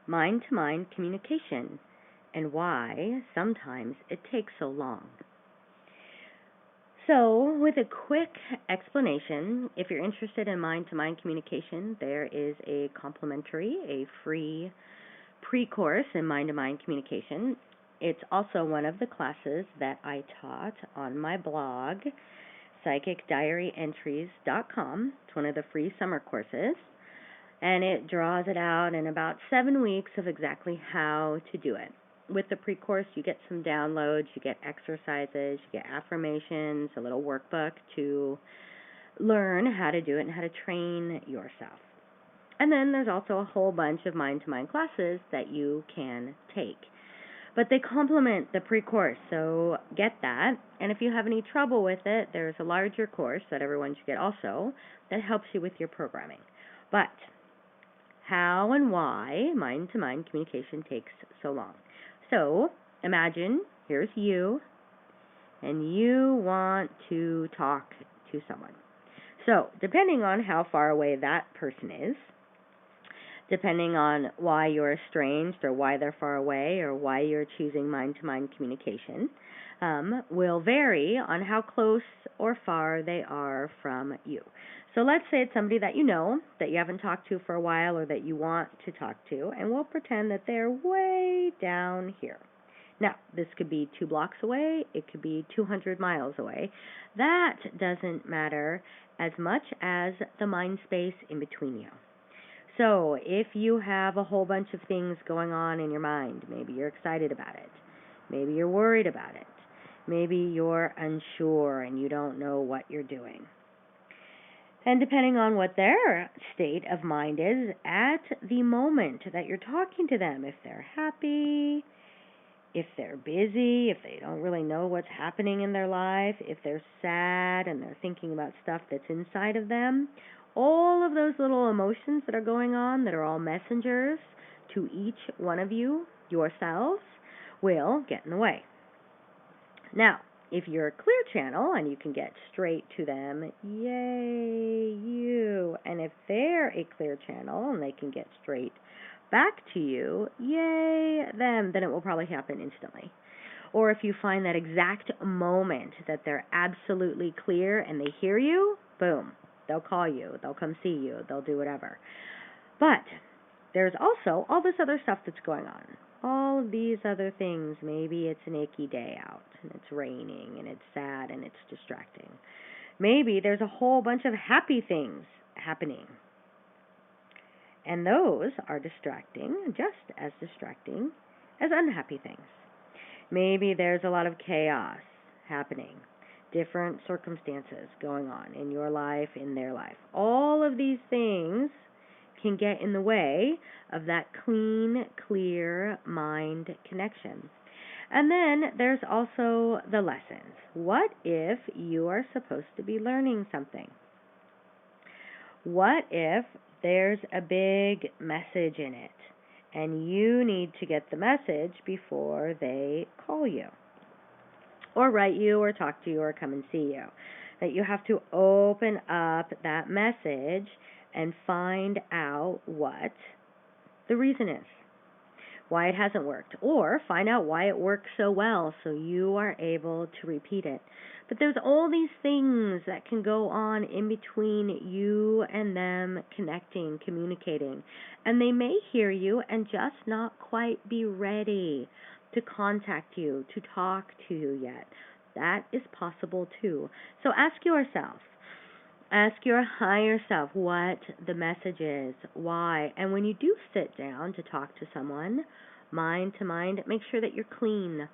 mind to mind communication, and why sometimes it takes so long. So, with a quick explanation, if you're interested in mind to mind communication, there is a free pre course in mind to mind communication. It's also one of the classes that I taught on my blog, psychicdiaryentries.com. It's one of the free summer courses, and it draws it out in about 7 weeks of exactly how to do it. With the pre course, you get some downloads, you get exercises, you get affirmations, a little workbook to learn how to do it and how to train yourself. And then there's also a whole bunch of mind to mind classes that you can take. But they complement the pre course, so get that. And if you have any trouble with it, there's a larger course that everyone should get also that helps you with your programming. But how and why mind to mind communication takes so long. So imagine here's you, and you want to talk to someone. So, depending on how far away that person is, depending on why you're estranged or why they're far away or why you're choosing mind to mind communication, will vary on how close or far they are from you. So let's say it's somebody that you know, that you haven't talked to for a while or that you want to talk to, and we'll pretend that they're way down here. Now, this could be 2 blocks away, it could be 200 miles away. That doesn't matter as much as the mind space in between you. So, if you have a whole bunch of things going on in your mind, maybe you're excited about it, maybe you're worried about it, maybe you're unsure and you don't know what you're doing. And depending on what their state of mind is at the moment that you're talking to them, if they're happy, if they're busy, if they don't really know what's happening in their life, if they're sad and they're thinking about stuff that's inside of them, all of those little emotions that are going on, that are all messengers to each one of you, yourselves, will get in the way. Now, if you're a clear channel and you can get straight to them, yay, you. And if they're a clear channel and they can get straight back to you, yay, them, then it will probably happen instantly. Or if you find that exact moment that they're absolutely clear and they hear you, boom, they'll call you, they'll come see you, they'll do whatever. But there's also all this other stuff that's going on. All of these other things. Maybe it's an icky day out and it's raining and it's sad and it's distracting. Maybe there's a whole bunch of happy things happening. And those are distracting, just as distracting as unhappy things. Maybe there's a lot of chaos happening, different circumstances going on in your life, in their life. All of these things can get in the way of that clean, clear mind connection. And then there's also the lessons. What if you are supposed to be learning something? What if there's a big message in it and you need to get the message before they call you or write you or talk to you or come and see you? That you have to open up that message and find out what the reason is, why it hasn't worked, or find out why it works so well so you are able to repeat it. But there's all these things that can go on in between you and them connecting, communicating, and they may hear you and just not quite be ready to contact you, to talk to you yet. That is possible too. So ask yourself, ask your higher self what the message is, why. And when you do sit down to talk to someone, mind to mind, make sure that you're clean.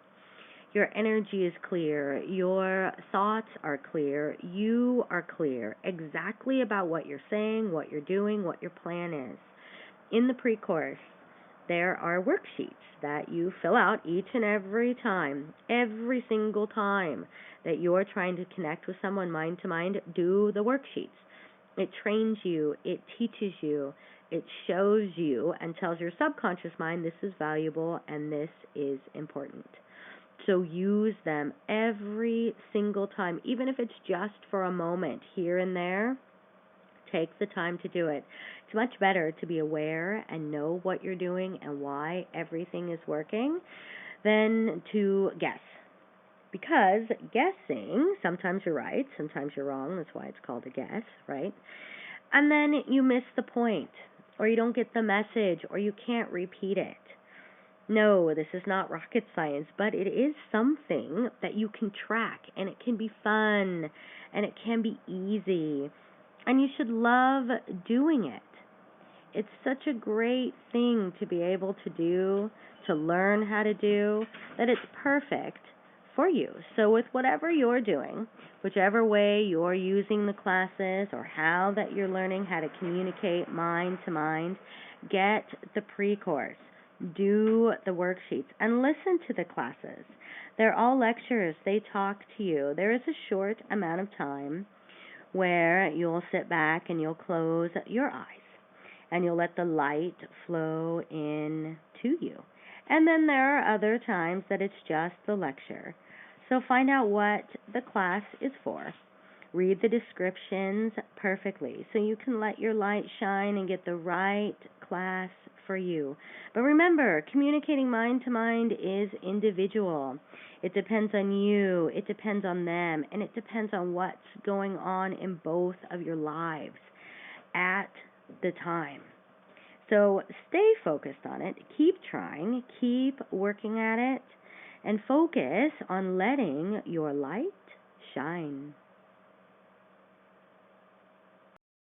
Your energy is clear. Your thoughts are clear. You are clear exactly about what you're saying, what you're doing, what your plan is. In the pre-course, there are worksheets that you fill out each and every time, every single time that you're trying to connect with someone mind to mind. Do the worksheets. It trains you, it teaches you, it shows you and tells your subconscious mind this is valuable and this is important. So use them every single time, even if it's just for a moment here and there. Take the time to do it. It's much better to be aware and know what you're doing and why everything is working than to guess. Because guessing, sometimes you're right, sometimes you're wrong. That's why it's called a guess, right? And then you miss the point, or you don't get the message, or you can't repeat it. No, this is not rocket science, but it is something that you can track, and it can be fun, and it can be easy, and you should love doing it. It's such a great thing to be able to do, to learn how to do, that it's perfect for you. So, with whatever you're doing, whichever way you're using the classes or how that you're learning how to communicate mind to mind, get the pre course, do the worksheets, and listen to the classes. They're all lectures, they talk to you. There is a short amount of time where you'll sit back and you'll close your eyes and you'll let the light flow in to you. And then there are other times that it's just the lecture. So find out what the class is for. Read the descriptions perfectly so you can let your light shine and get the right class for you. But remember, communicating mind to mind is individual. It depends on you, it depends on them, and it depends on what's going on in both of your lives at the time. So stay focused on it, keep trying, keep working at it, and focus on letting your light shine.